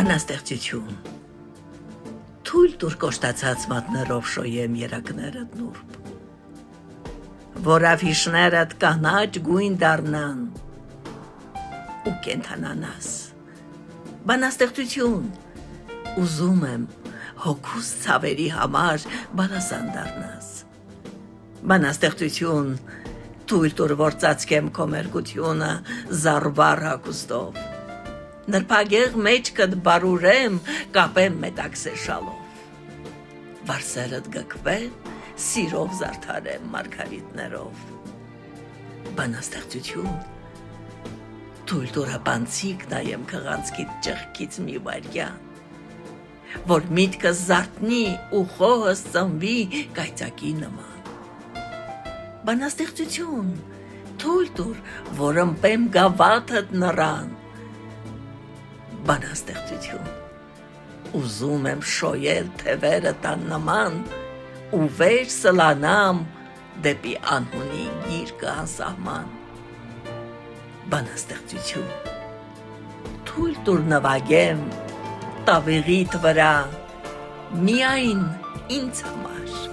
Բանաստեղծություն Թույլ տուր կոշտացած մատներով շոյեմ երակներդ նուրբ, որ ավիշներդ կանաչ գույն դառնան ու կենթանանաս։ Բանաստեղծություն ուզում եմ հոգուս ցավերի համար բալասան դառնաս։ Բանաստեղծություն թույլ տուր որ ծածկեմ քո մերկությունը զարվար հագուստով, նրբագեղ մեջքդ բարուրեմ կապեմ մետաքսե շալով, վարսերդ գկվեն սիրով զարդարեմ մարգարիտներով։ Բանաստեղծություն թույլ տուր հպանցիկ նայեմ քղանցքիդ ճեղքից մի վայրկյան, որ միտքս զարթնի ու խոհս ծնվի կայծակի նման։ Բանաստեղծություն թույլ տուր որ ըմպեմ գավաթդ նռան։ Բանաստեղծություն ուզում եմ շոյել թևերը տան նման ու վեր սլանամ դեպի անհունի գիրկը անսահման։ Բանաստեղծություն թույլ տուր նվագեմ տավիղիդ վրա միայն ինձ համար։